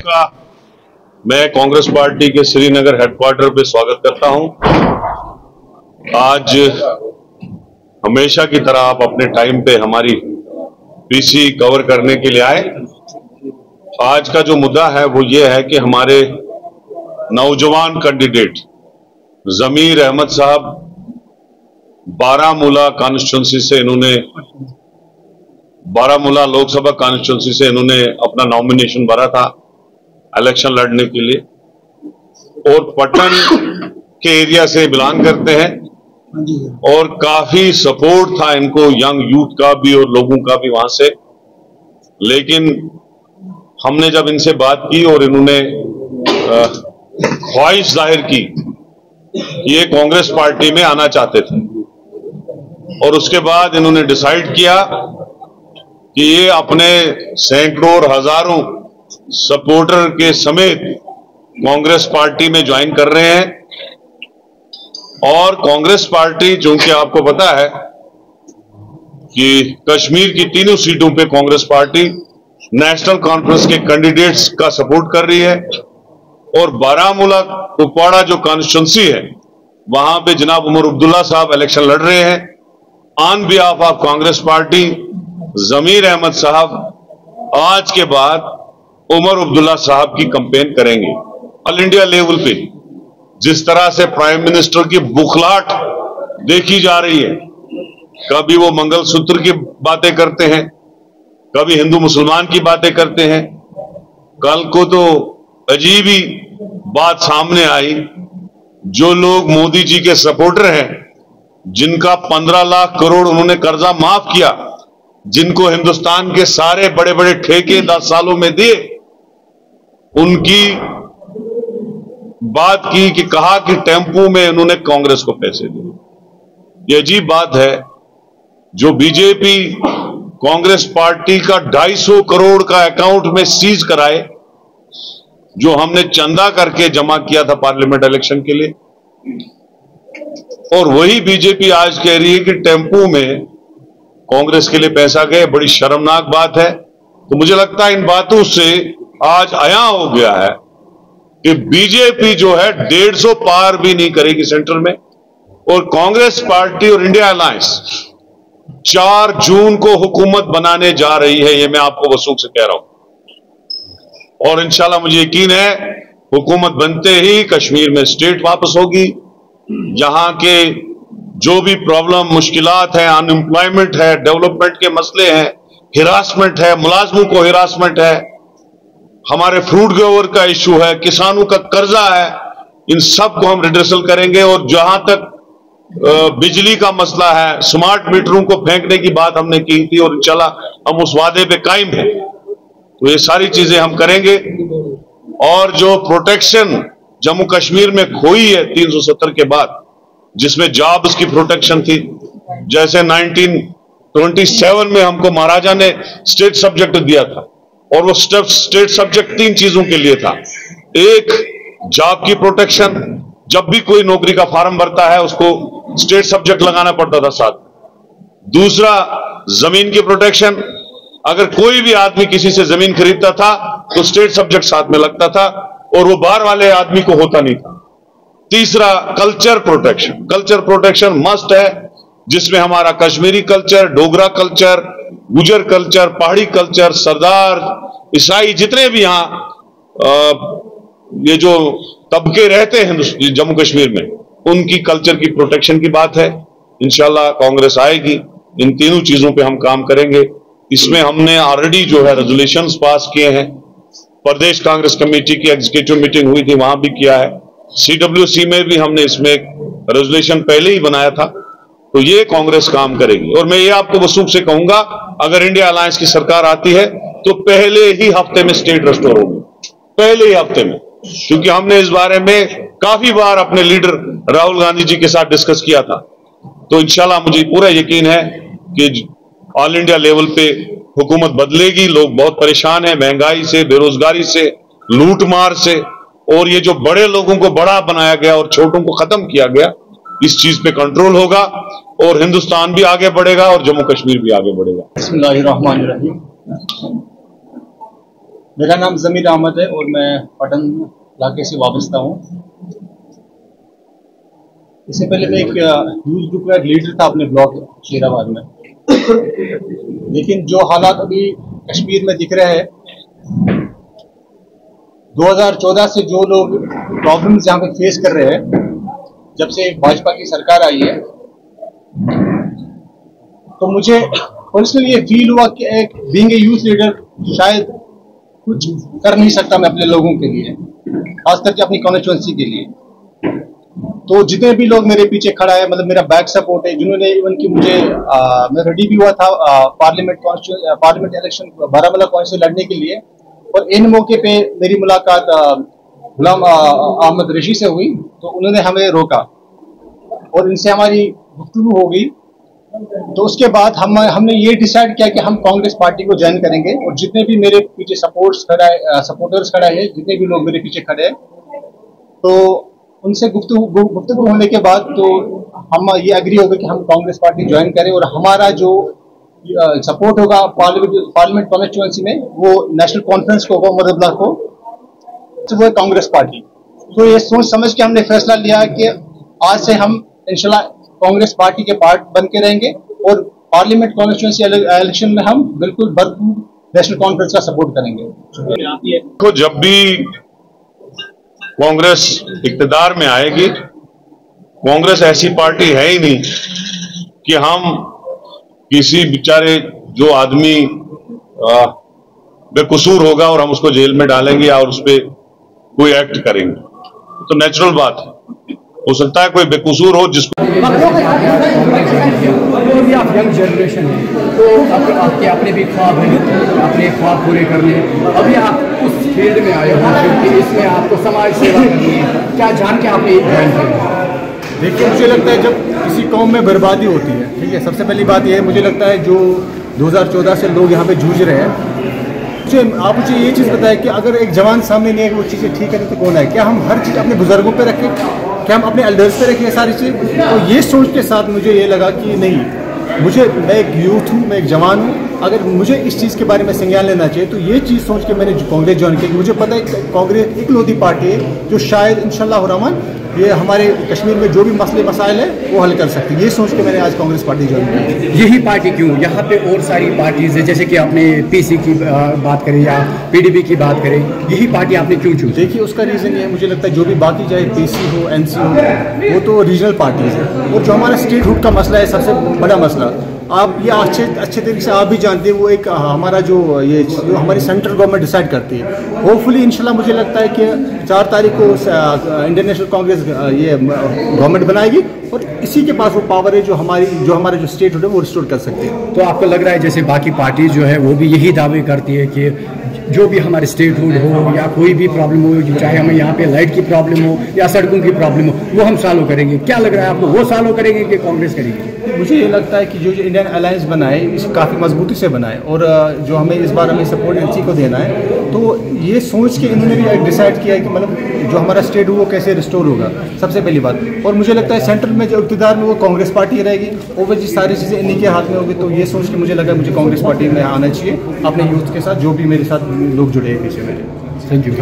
का मैं कांग्रेस पार्टी के श्रीनगर हेडक्वार्टर पे स्वागत करता हूं। आज हमेशा की तरह आप अपने टाइम पे हमारी पीसी कवर करने के लिए आए। आज का जो मुद्दा है वो ये है कि हमारे नौजवान कैंडिडेट जमीर अहमद साहब बारामूला कॉन्स्टिट्यूंसी से बारामूला लोकसभा कॉन्स्टिट्यूंसी से इन्होंने अपना नॉमिनेशन भरा था इलेक्शन लड़ने के लिए और पटन के एरिया से बिलोंग करते हैं और काफी सपोर्ट था इनको यंग यूथ का भी और लोगों का भी वहां से। लेकिन हमने जब इनसे बात की और इन्होंने ख्वाहिश जाहिर की कि ये कांग्रेस पार्टी में आना चाहते थे और उसके बाद इन्होंने डिसाइड किया कि ये अपने सैकड़ों और हजारों सपोर्टर के समेत कांग्रेस पार्टी में ज्वाइन कर रहे हैं। और कांग्रेस पार्टी, चूंकि आपको पता है कि कश्मीर की तीनों सीटों पे कांग्रेस पार्टी नेशनल कॉन्फ्रेंस के कैंडिडेट्स का सपोर्ट कर रही है और बारामूला कुपवाड़ा जो कॉन्स्टिट्यूंसी है वहां पे जनाब उमर अब्दुल्ला साहब इलेक्शन लड़ रहे हैं। On behalf of Congress party Zameer Ahmed साहब आज के बाद उमर अब्दुल्ला साहब की कैंपेन करेंगे। ऑल इंडिया लेवल पे जिस तरह से प्राइम मिनिस्टर की बुखलाहट देखी जा रही है, कभी वो मंगलसूत्र की बातें करते हैं, कभी हिंदू मुसलमान की बातें करते हैं। कल को तो अजीब ही बात सामने आई, जो लोग मोदी जी के सपोर्टर हैं, जिनका 15 लाख करोड़ उन्होंने कर्जा माफ किया, जिनको हिंदुस्तान के सारे बड़े बड़े ठेके 10 सालों में दिए, उनकी बात की कि कहा कि टेम्पू में उन्होंने कांग्रेस को पैसे दिए। यह अजीब बात है। जो बीजेपी कांग्रेस पार्टी का 250 करोड़ का अकाउंट में सीज कराए, जो हमने चंदा करके जमा किया था पार्लियामेंट इलेक्शन के लिए, और वही बीजेपी आज कह रही है कि टेम्पू में कांग्रेस के लिए पैसा गए। बड़ी शर्मनाक बात है। तो मुझे लगता है इन बातों से आज आया हो गया है कि बीजेपी जो है 150 पार भी नहीं करेगी सेंटर में, और कांग्रेस पार्टी और इंडिया अलायंस 4 जून को हुकूमत बनाने जा रही है। ये मैं आपको वसूख से कह रहा हूं और इंशाल्लाह मुझे यकीन है हुकूमत बनते ही कश्मीर में स्टेट वापस होगी। यहां के जो भी प्रॉब्लम मुश्किलात हैं, अनएम्प्लॉयमेंट है, डेवलपमेंट के मसले हैं, हिरासमेंट है, मुलाजमों को हिरासमेंट है, हमारे फ्रूट ग्रोवर का इशू है, किसानों का कर्जा है, इन सब को हम रिड्रेसल करेंगे। और जहां तक बिजली का मसला है, स्मार्ट मीटरों को फेंकने की बात हमने की थी और इंशाल्लाह हम उस वादे पे कायम हैं। तो ये सारी चीजें हम करेंगे। और जो प्रोटेक्शन जम्मू कश्मीर में खोई है 370 के बाद, जिसमें जॉब्स की प्रोटेक्शन थी, जैसे 1927 में हमको महाराजा ने स्टेट सब्जेक्ट दिया था और वो स्टेट सब्जेक्ट 3 चीजों के लिए था। एक, जॉब की प्रोटेक्शन, जब भी कोई नौकरी का फॉर्म भरता है उसको स्टेट सब्जेक्ट लगाना पड़ता था साथ। दूसरा, जमीन की प्रोटेक्शन, अगर कोई भी आदमी किसी से जमीन खरीदता था तो स्टेट सब्जेक्ट साथ में लगता था और वो बाहर वाले आदमी को होता नहीं था। तीसरा, culture protection. Culture protection must है, जिसमें हमारा कश्मीरी कल्चर, डोगरा कल्चर, गुजर कल्चर, पहाड़ी कल्चर, सरदार, ईसाई, जितने भी यहां ये जो तबके रहते हैं जम्मू कश्मीर में, उनकी कल्चर की प्रोटेक्शन की बात है। इंशाल्लाह कांग्रेस आएगी, इन तीनों चीजों पे हम काम करेंगे। इसमें हमने ऑलरेडी जो है रेजोल्यूशंस पास किए हैं। प्रदेश कांग्रेस कमेटी की एग्जीक्यूटिव मीटिंग हुई थी, वहां भी किया है। CWC में भी हमने इसमें एक रेजोल्यूशन पहले ही बनाया था। तो ये कांग्रेस काम करेगी। और मैं ये आपको वसूख से कहूंगा, अगर इंडिया अलायंस की सरकार आती है तो पहले ही हफ्ते में स्टेट रेस्टोर होगी, पहले ही हफ्ते में, क्योंकि हमने इस बारे में काफी बार अपने लीडर राहुल गांधी जी के साथ डिस्कस किया था। तो इंशाल्लाह मुझे पूरा यकीन है कि ऑल इंडिया लेवल पे हुकूमत बदलेगी। लोग बहुत परेशान हैं महंगाई से, बेरोजगारी से, लूटमार से, और ये जो बड़े लोगों को बड़ा बनाया गया और छोटों को खत्म किया गया, इस चीज पे कंट्रोल होगा और हिंदुस्तान भी आगे बढ़ेगा और जम्मू कश्मीर भी आगे बढ़ेगा। बिस्मिल्लाहिर्रहमानिर्रहीम। मेरा नाम ज़मीर अहमद है और मैं पटन इलाके से वाबस्ता हूँ। इससे पहले मैं एक यूथ ग्रुप का लीडर था अपने ब्लॉक शेराबाद में। लेकिन जो हालात अभी कश्मीर में दिख रहे हैं, 2014 से जो लोग प्रॉब्लम्स यहाँ पे फेस कर रहे हैं, जब से भाजपा की सरकार आई है, तो मुझे पर्सनली ये फील हुआ कि एक बीइंग ए यूथ लीडर शायद कुछ कर नहीं सकता मैं अपने लोगों के लिए, खास करके अपनी कॉन्स्टिट्यूएंसी के लिए। तो जितने भी लोग मेरे पीछे खड़ा है, मतलब मेरा बैक सपोर्ट है, जिन्होंने इवन कि मुझे मैं रेडी भी हुआ था पार्लियामेंट इलेक्शन बारामूला कॉन्स्टिट्यूंसी लड़ने के लिए, और इन मौके पे मेरी मुलाकात गुलाम अहमद रशी से हुई, तो उन्होंने हमें रोका और इनसे हमारी गुफ्तगू हो गई। तो उसके बाद हमने ये डिसाइड किया कि हम कांग्रेस पार्टी को ज्वाइन करेंगे, और जितने भी मेरे पीछे सपोर्टर्स खड़ा है, जितने भी लोग मेरे पीछे खड़े हैं, तो उनसे गुफ्तगू होने के बाद तो हम ये एग्री हो गए कि हम कांग्रेस पार्टी ज्वाइन करें, और हमारा जो सपोर्ट होगा पार्लियामेंट कॉन्स्टिट्यूएंसी में वो नेशनल कॉन्फ्रेंस को होगा, मुरब्बला को, तो वो है कांग्रेस पार्टी। तो ये सोच समझ के हमने फैसला लिया कि आज से हम इंशाल्लाह कांग्रेस पार्टी के पार्ट बन के रहेंगे, और पार्लियामेंट कॉन्स्टिट्यूएंसी इलेक्शन में हम बिल्कुल भरपूर नेशनल कॉन्फ्रेंस का सपोर्ट करेंगे। तो जब भी कांग्रेस इक्तदार में आएगी, कांग्रेस ऐसी पार्टी है ही नहीं कि हम किसी बेचारे जो आदमी बेकसूर होगा और हम उसको जेल में डालेंगे या उस पर कोई एक्ट करेंगे। तो नेचुरल बात है, हो सकता है कोई बेकसूर हो जिसको आप यंग जनरेशन है, तो आपके अपने भी ख्वाब हैं, अपने ख्वाब पूरे करने, अभी आप उस फील्ड में आए हो क्योंकि इसमें आपको समाज सेवा करनी है, क्या जान के आपने ज्वाइन किया? देखिए, मुझे लगता है जब किसी कौम में बर्बादी होती है, ठीक है, सबसे पहली बात यह है, मुझे लगता है जो 2014 से लोग यहाँ पे जूझ रहे हैं, आप मुझे ये चीज़ बताएं कि अगर एक जवान सामने नहीं है वो चीज़ें ठीक है तो कौन है? क्या हम हर चीज़ अपने बुजुर्गों पे रखें, क्या हम अपने एल्डर्स पे रखें सारी चीज़? तो ये सोच के साथ मुझे ये लगा कि नहीं, मैं एक यूथ हूँ, मैं एक जवान हूँ, अगर मुझे इस चीज़ के बारे में संज्ञान लेना चाहिए, तो ये चीज़ सोच के मैंने कांग्रेस ज्वाइन की। मुझे पता है कांग्रेस इकलौती पार्टी है जो शायद इंशाल्लाह रहमान ये हमारे कश्मीर में जो भी मसले मसाइल है वो हल कर सकती है। ये सोच के मैंने आज कांग्रेस पार्टी ज्वाइन की। यही पार्टी क्यों? यहाँ पे और सारी पार्टीज है, जैसे कि आपने पीसी की बात करें या पीडीपी की बात करें, यही पार्टी आपने क्यों चूज? देखिए, उसका रीज़न ये है, मुझे लगता है जो भी बाकी चाहे पीसी हो, एनसी हो, वो तो रीजनल पार्टीज है, और जो हमारा स्टेटहुड का मसला है, सबसे बड़ा मसला, आप ये अच्छे तरीके से आप भी जानते हैं, वो एक हमारा जो हमारी सेंट्रल गवर्नमेंट डिसाइड करती है। होपफुली इंशाल्लाह मुझे लगता है कि 4 तारीख को इंडियन नेशनल कांग्रेस ये गवर्नमेंट बनाएगी, और इसी के पास वो पावर है जो हमारा जो स्टेट है वो रिस्टोर कर सकते हैं। तो आपको लग रहा है जैसे बाकी पार्टी जो है वो भी यही दावे करती है कि जो भी हमारे स्टेटहुड हो या कोई भी प्रॉब्लम हो, चाहे हमें यहाँ पे लाइट की प्रॉब्लम हो या सड़कों की प्रॉब्लम हो, वो हम सॉल्व करेंगे? क्या लग रहा है आपको, वो सॉल्व करेंगे कि कांग्रेस करेगी? मुझे ये लगता है कि जो इंडियन अलायंस बनाए इसे काफ़ी मजबूती से बनाए, और जो हमें इस बार हमें सपोर्ट एनसी को देना है, तो ये सोच के इन्होंने भी डिसाइड किया है कि मतलब जो हमारा स्टेट हो वो कैसे रिस्टोर होगा, सबसे पहली बात। और मुझे लगता है सेंट्रल में जो इक़्तिदार में वो कांग्रेस पार्टी रहेगी, ओवरऑल सारी चीज़ें इन्हीं के हाथ में होगी। तो ये सोच के मुझे लगा मुझे कांग्रेस पार्टी में आना चाहिए अपने यूथ के साथ, जो भी मेरे साथ लोग जुड़े हैं पीछे मेरे। Thank you.